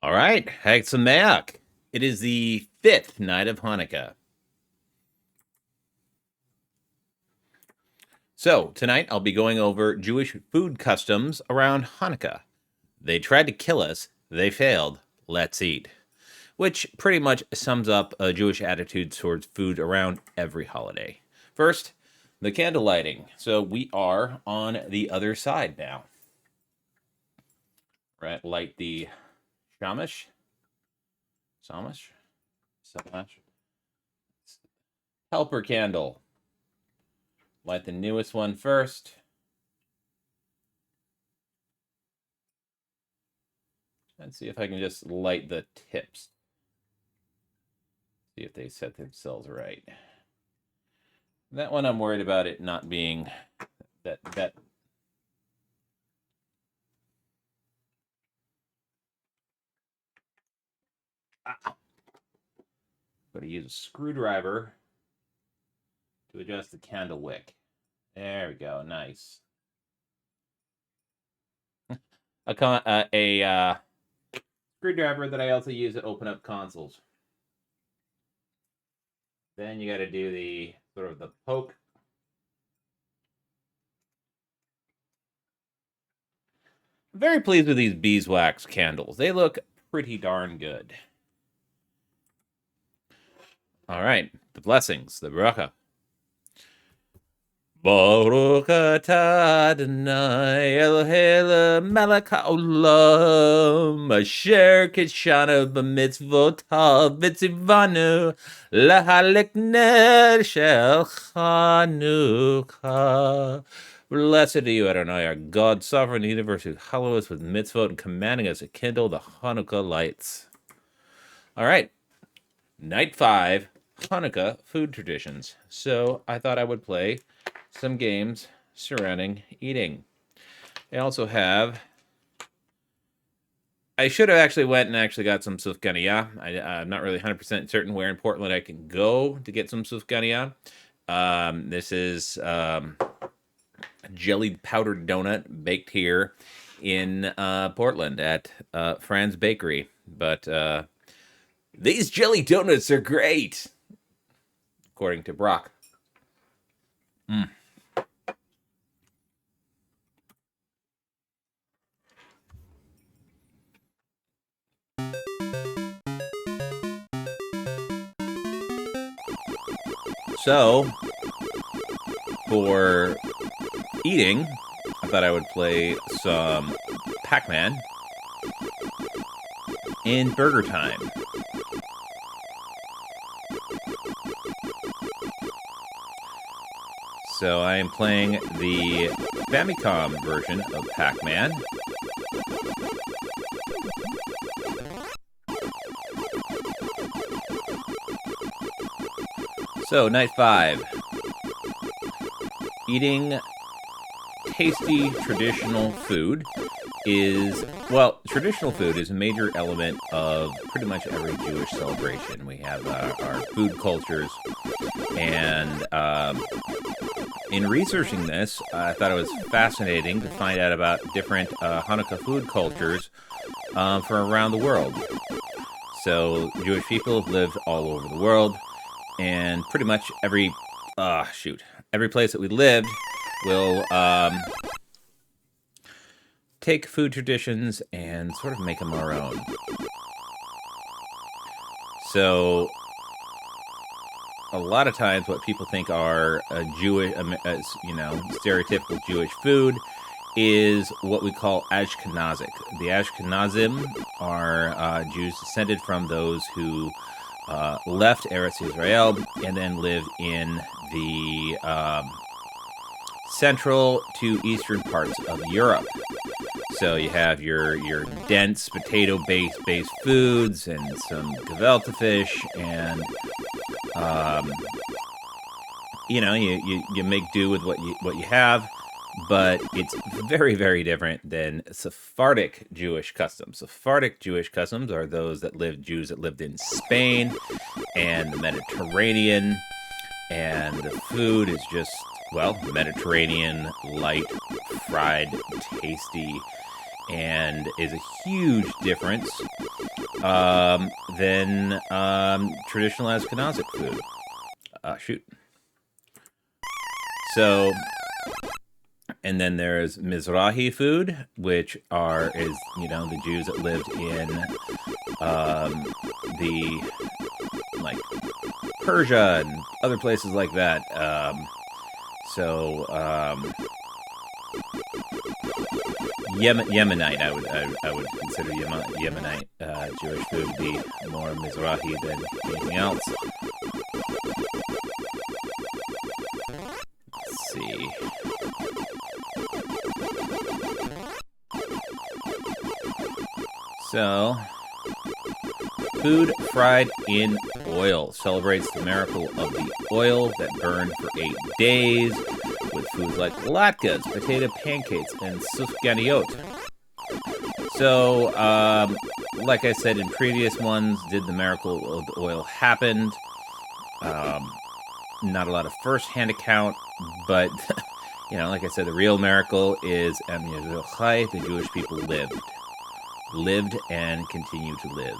All right, Hexamayak. It is the fifth night of Hanukkah. So, tonight I'll be going over Jewish food customs around Hanukkah. They tried to kill us, they failed. Let's eat. Which pretty much sums up a Jewish attitude towards food around every holiday. First, the candle lighting. So, we are on the other side now. Right, light the shamash. Samash? Samash? Helper candle. Light the newest one first. And see if I can just light the tips. See if they set themselves right. That one I'm worried about it not being that. Got to use a screwdriver to adjust the candle wick. There we go. Nice. A screwdriver that I also use to open up consoles. Then you got to do the sort of the poke. Very pleased with these beeswax candles. They look pretty darn good. All right, the blessings, the bracha. Baruch atah Adonai Eloheinu melech haolam asher kishanu b'mitzvotav v'tzivanu lahalik ner shel Hanukkah. Blessed are you, Adonai, our God, sovereign universe, who hallow us with mitzvot and commanding us to kindle the Hanukkah lights. All right, night 5, Hanukkah food traditions. So I thought I would play some games surrounding eating. I also have. I should have actually went and actually got some sufganiyah. I'm not really 100% certain where in Portland I can go to get some sufganiyah. This is jellied powdered donut baked here in Portland at Fran's Bakery. But these jelly donuts are great, according to Brock. So, for eating, I thought I would play some Pac-Man in Burger Time. So I am playing the Famicom version of Pac-Man. So, night 5. Eating tasty traditional food is, well, traditional food is a major element of pretty much every Jewish celebration. We have our food cultures, and in researching this, I thought it was fascinating to find out about different Hanukkah food cultures from around the world. So, Jewish people have lived all over the world. And pretty much every place that we lived will take food traditions and sort of make them our own. So, a lot of times, what people think are Jewish, stereotypical Jewish food is what we call Ashkenazic. The Ashkenazim are Jews descended from those who left Eretz Israel and then lived in the central to eastern parts of Europe. So you have your dense potato-based foods and some gefilte fish, and you make do with what you have. But it's very, very different than Sephardic Jewish customs. Sephardic Jewish customs are those Jews that lived in Spain and the Mediterranean, and the food is just, well, Mediterranean, light, fried, tasty, and is a huge difference than traditional Ashkenazic food. Shoot. So, and then there's Mizrahi food, which is the Jews that lived in the like Persia and other places like that. Yemenite, I would consider Yemenite Jewish food to be more Mizrahi than anything else. Let's see. So, food fried in oil celebrates the miracle of the oil that burned for 8 days with foods like latkes, potato pancakes, and sufganiyot. So, like I said in previous ones, did the miracle of the oil happen? Not a lot of first-hand account, but, like I said, the real miracle is the Jewish people lived and continue to live.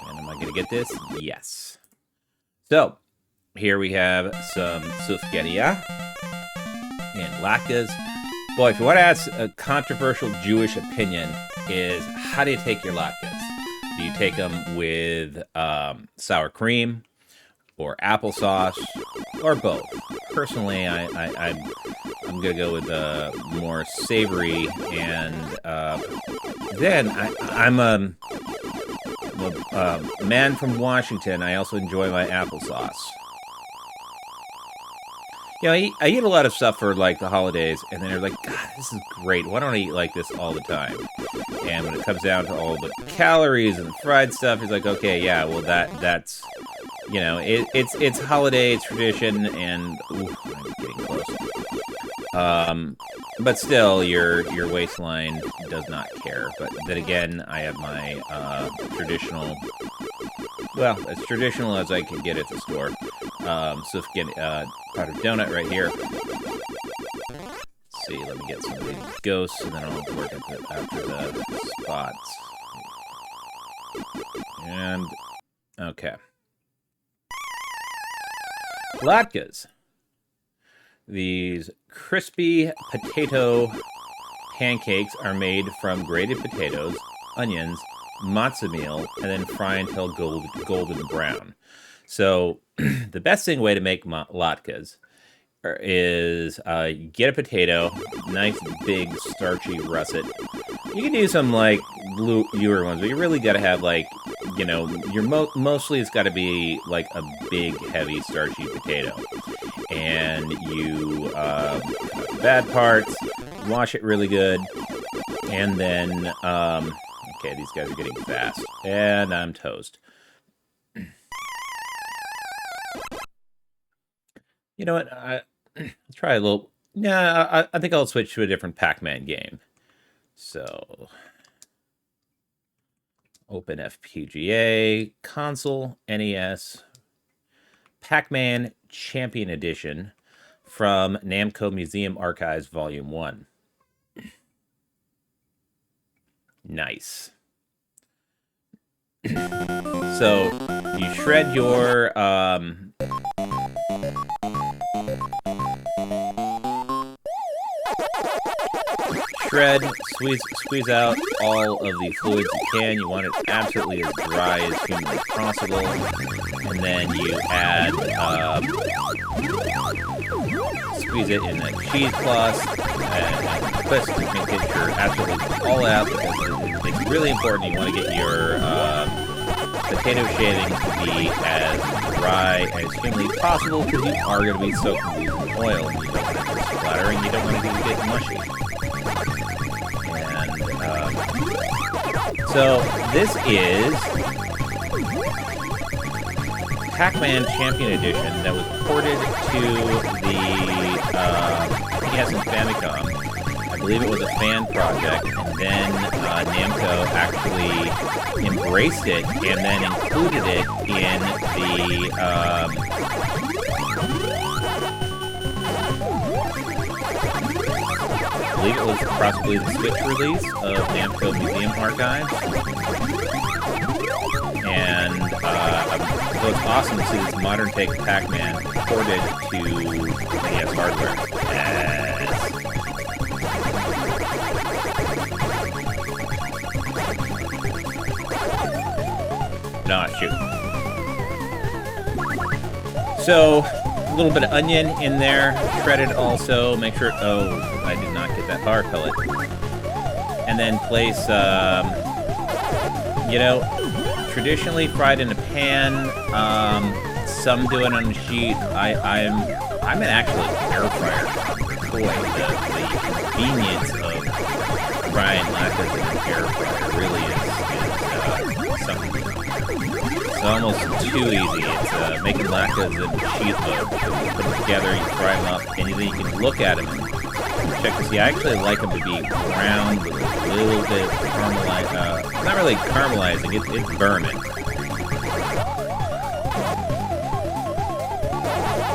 And am I going to get this? Yes. So, here we have some sufganiyah and latkes. Boy, if you want to ask a controversial Jewish opinion, is how do you take your latkes? Do you take them with sour cream or applesauce or both? Personally, I'm going to go with more savory, and then I'm a man from Washington. I also enjoy my applesauce. I eat a lot of stuff for like the holidays, and then they're like, God, this is great. Why don't I eat like this all the time? And when it comes down to all the calories and the fried stuff, it's like, okay, yeah, well that's it's holiday, it's tradition, and I'm getting close. But still, your waistline does not care. But then again, I have my traditional, well, as traditional as I can get at the store. So get powdered donut right here. Let's see, let me get some of these ghosts, and then I'll work after the spots. And okay, latkes. These crispy potato pancakes are made from grated potatoes, onions, matzah meal, and then fry until golden brown. So the best way to make latkes is get a potato, nice big starchy russet. You can do some like bluer ones, but you really got to have like, mostly it's got to be like a big heavy starchy potato. And you cut the bad parts, wash it really good, and then okay, these guys are getting fast, and I'm toast. You know what? I'll try a little. Yeah, I think I'll switch to a different Pac-Man game. So, open FPGA, console, NES, Pac-Man Champion Edition from Namco Museum Archives Volume 1. Nice. So, you shred your squeeze out all of the fluids you can. You want it absolutely as dry as humanly possible. And then you add, squeeze it in a cheesecloth and twist to make sure absolutely all out, because it's really important. You want to get your potato shavings to be as dry as humanly possible, because you are going to be soaking these in oil, and you don't want it to splatter, and you don't want it to get mushy. So this is Pac-Man Champion Edition that was ported to the NES and Famicom. I believe it was a fan project, and then Namco actually embraced it and then included it in the believe it was possibly the Switch release of Namco Museum Archives. And so it's awesome to see this modern take Pac-Man ported to NES hardware. Yes. No, shoot. So, a little bit of onion in there, shredded also. Make sure. Oh, I did not get that bar pellet. And then place, you know, traditionally fried in a pan. Some do it on a sheet. I'm an actual air fryer. Boy, the convenience of frying latkes in an air fryer really is something. It's almost too easy. It's making latkes in sheet mode. You put them together, you fry them up, and then you can look at them and check to see. I actually like them to be brown with a little bit caramelized. Not really caramelizing, it's burning.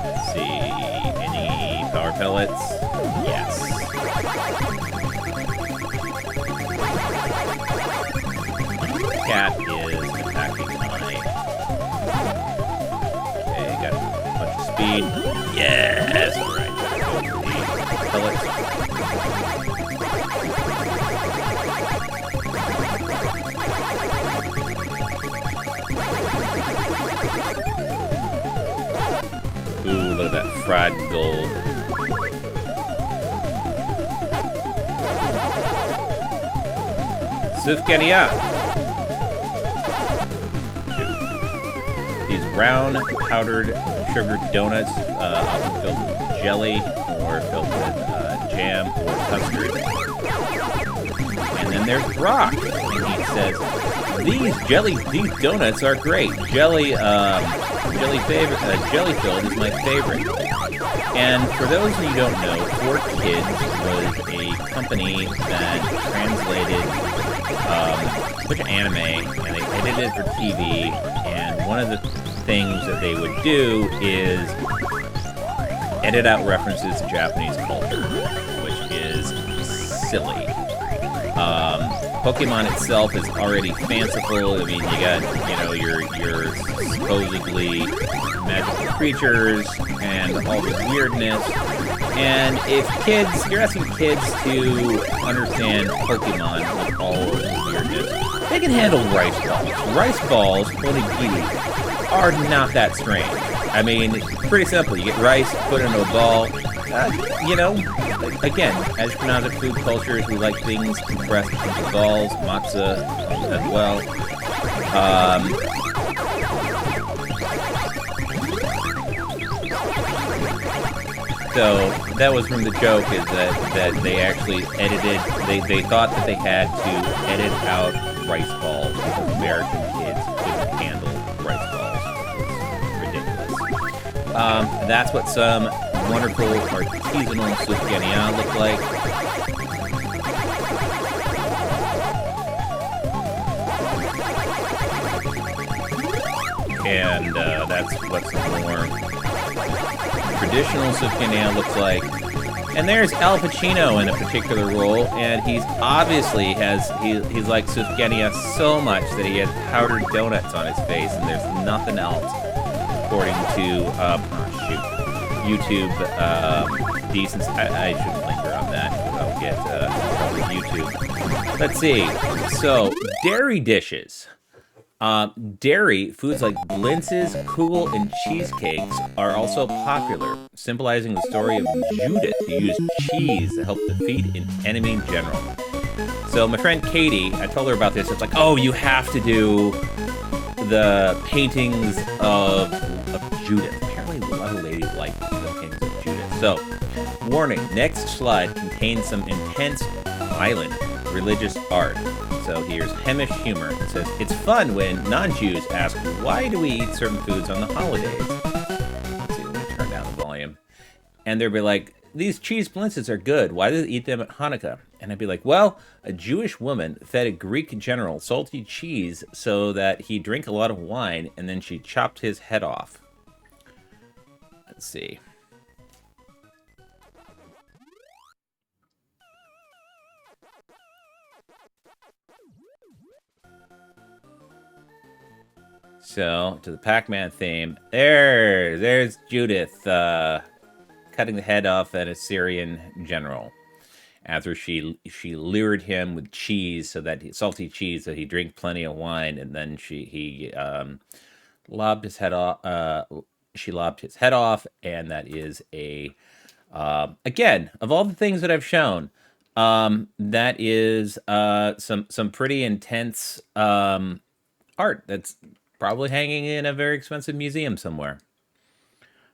Let's see, any power pellets? Yes. Cat is attacking my. Okay, got a bunch of speed. Yes, alright. Pellets. Ooh, look at that fried gold. Sufgania. These round powdered sugar donuts, often filled with jelly or filled with jam or custard. And then there's Brock, and he says, these donuts are great. Jelly filled is my favorite. And for those of you who don't know, 4Kids was a company that translated a bunch of anime, and they edited it for TV. And one of the things that they would do is edit out references to Japanese culture, which is silly. Pokemon itself is already fanciful. I mean, you got, you know, your supposedly magical creatures and all the weirdness. And if you're asking kids to understand Pokemon with all of the weirdness, they can handle rice balls. Rice balls, onigiri, are not that strange. I mean, it's pretty simple. You get rice, put it in a ball. You know, again, Ashkenazic food cultures, we like things compressed into balls, matzah as well. So that was from the joke, is that they actually edited, they thought that they had to edit out rice balls because American kids couldn't handle rice balls. It's ridiculous. That's what some wonderful artisanal Sufgania look like. And that's what some more traditional Sufgania looks like. And there's Al Pacino in a particular role, and he's obviously he's like Sufgania so much that he has powdered donuts on his face, and there's nothing else, according to YouTube decency. I shouldn't linger on that because I'll get trouble with YouTube. Let's see. So, dairy dishes. Dairy foods like blintzes, kugel, and cheesecakes are also popular, symbolizing the story of Judith, who used cheese to help defeat an enemy in general. So my friend Katie, I told her about this. It's like, oh, you have to do the paintings of Judith. Apparently, a lot of ladies like the paintings of Judith. So, warning: next slide contains some intense, violent religious art. So here's Hamish humor. It says, it's fun when non-Jews ask, why do we eat certain foods on the holidays? Let's see, let me turn down the volume. And they'll be like, these cheese blintzes are good. Why do they eat them at Hanukkah? And I'd be like, well, a Jewish woman fed a Greek general salty cheese so that he'd drink a lot of wine, and then she chopped his head off. Let's see. So, to the Pac-Man theme, there's Judith cutting the head off an Assyrian general after she lured him with cheese, so that salty cheese, so he drink plenty of wine, and then he lobbed his head off. She lobbed his head off, and that is a again, of all the things that I've shown, that is some pretty intense art that's probably hanging in a very expensive museum somewhere.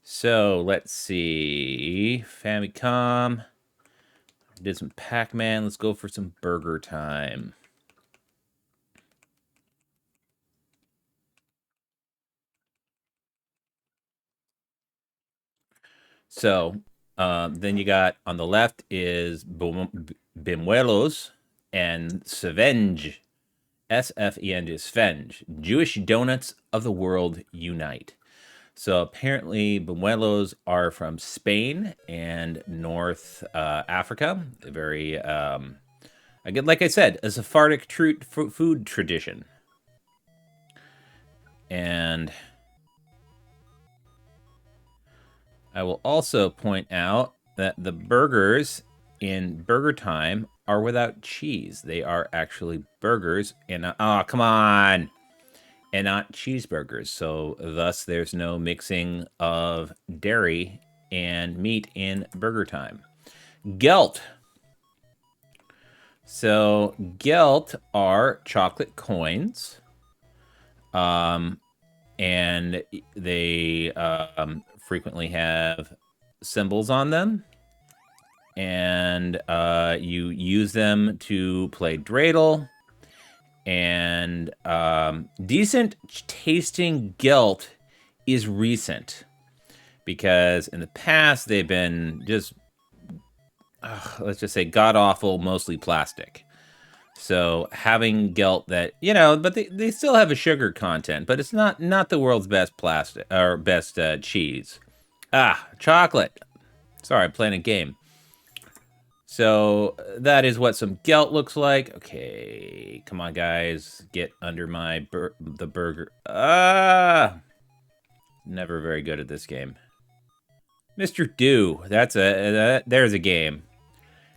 So let's see, Famicom did some Pac-Man. Let's go for some burger time. So then you got on the left is Bimuelos and Svenge. SFENG is Svenge. Jewish donuts of the world unite. So apparently, Bimuelos are from Spain and North Africa. Very, again, like I said, a Sephardic food tradition. And I will also point out that the burgers in Burger Time are without cheese. They are actually burgers, and oh, come on, and not cheeseburgers. So thus, there's no mixing of dairy and meat in Burger Time. Gelt. So gelt are chocolate coins, and they frequently have symbols on them, and you use them to play dreidel. And decent tasting gelt is recent, because in the past they've been just let's just say god awful, mostly plastic. So having gelt that, but they still have a sugar content, but it's not the world's best plastic or best cheese. Chocolate. Sorry, I'm playing a game. So that is what some gelt looks like. Okay, come on, guys, get under the burger. Never very good at this game. Mr. Do. There's a game.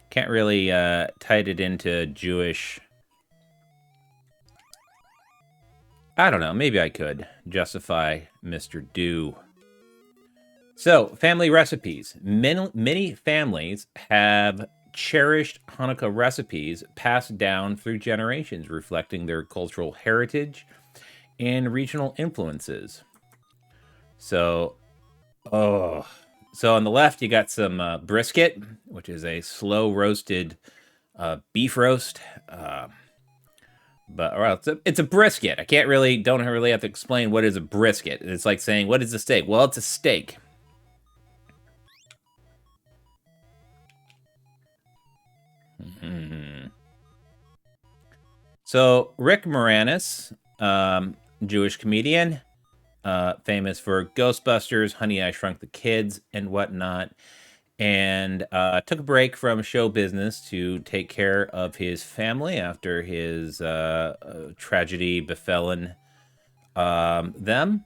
Can't really tie it into Jewish. I don't know. Maybe I could justify Mr. Do. So, family recipes. Many families have cherished Hanukkah recipes passed down through generations, reflecting their cultural heritage and regional influences. So, so on the left, you got some brisket, which is a slow roasted beef roast. It's a brisket. Don't really have to explain what is a brisket. It's like saying, what is a steak? Well, it's a steak. Mm-hmm. So Rick Moranis, Jewish comedian, famous for Ghostbusters, Honey, I Shrunk the Kids, and whatnot, and took a break from show business to take care of his family after his tragedy befallen them.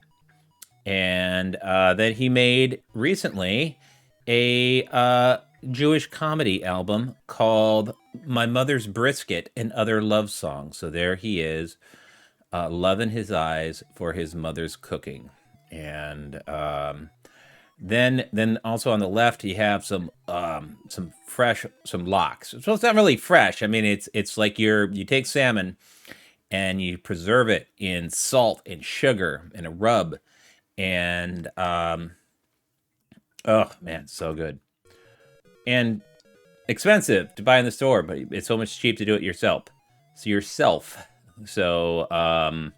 And then he made recently a Jewish comedy album called My Mother's Brisket and Other Love Songs. So there he is, love in his eyes for his mother's cooking. And then also on the left, you have some lox. So it's not really fresh. I mean, it's like you take salmon and you preserve it in salt and sugar and a rub, and oh man, so good. And expensive to buy in the store, but it's so much cheap to do it yourself. So I'm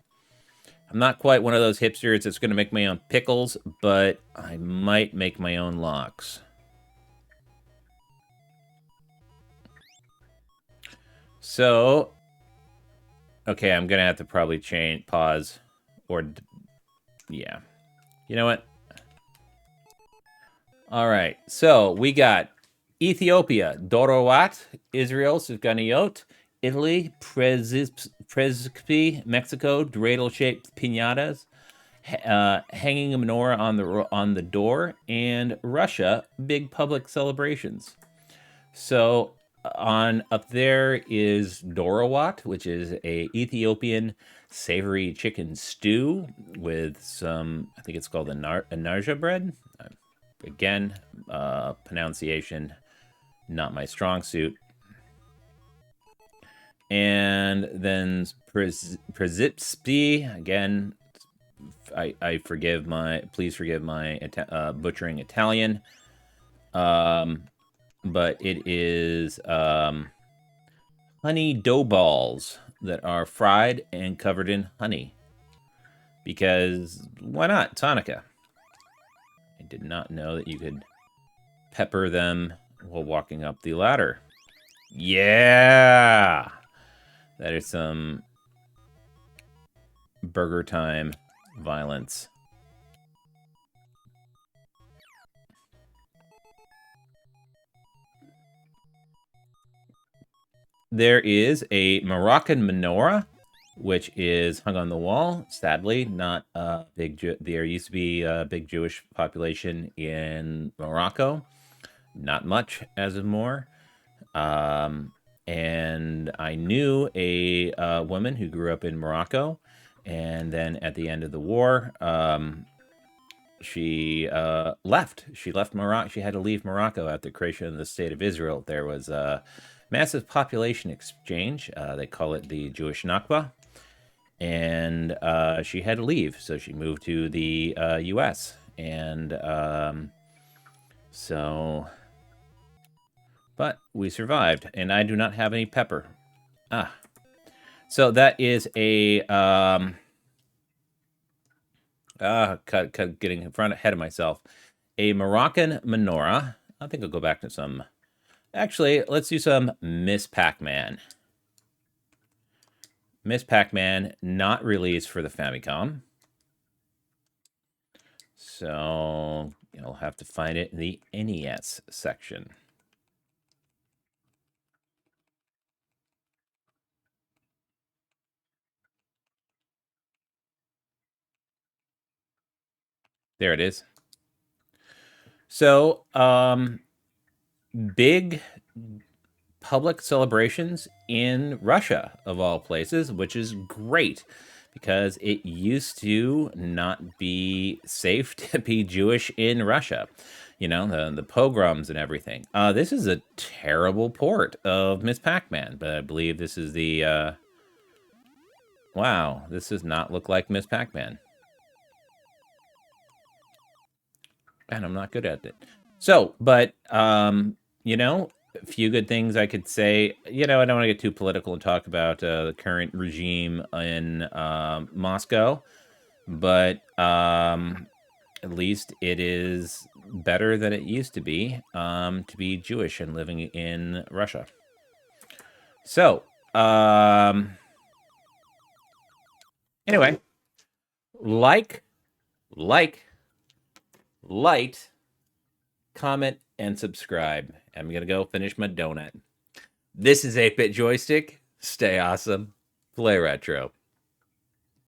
not quite one of those hipsters that's going to make my own pickles, but I might make my own lox. So, okay, I'm going to have to probably pause, or, yeah. You know what? All right, so we got Ethiopia, Dorowat, Israel, Sufganiyot, Italy, Prespi, Mexico, dreidel-shaped piñatas, hanging a menorah on the door, and Russia, big public celebrations. So on up there is Dorawat, which is a Ethiopian savory chicken stew with some, I think it's called a narja bread. Again, pronunciation not my strong suit. And then Przipspi, again, I forgive my, please forgive my butchering Italian. But it is honey dough balls that are fried and covered in honey. Because why not? It's Hanukkah. I did not know that you could pepper them while walking up the ladder. Yeah! That is some burger time violence. There is a Moroccan menorah, which is hung on the wall. Sadly, not a big. There used to be a big Jewish population in Morocco. Not much as of more. And I knew a woman who grew up in Morocco, and then at the end of the war, she left. She left Morocco. She had to leave Morocco after the creation of the state of Israel. There was a massive population exchange. They call it the Jewish Nakba. And she had to leave. So she moved to the U.S. And so... But we survived. And I do not have any pepper. So that is a... getting ahead of myself. A Moroccan menorah. I think I'll go back to some... Actually, let's do some Miss Pac-Man. Miss Pac-Man, not released for the Famicom. So you'll have to find it in the NES section. There it is. So, big public celebrations in Russia, of all places, which is great because it used to not be safe to be Jewish in Russia. You know, the pogroms and everything. This is a terrible port of Miss Pac-Man, but I believe this is the... Wow, this does not look like Miss Pac-Man. And I'm not good at it. So, but, you know, a few good things I could say. You know, I don't want to get too political and talk about the current regime in Moscow, but at least it is better than it used to be Jewish and living in Russia. So, anyway, like, comment, and subscribe. I'm going to go finish my donut. This is 8-Bit Joystick. Stay awesome. Play retro.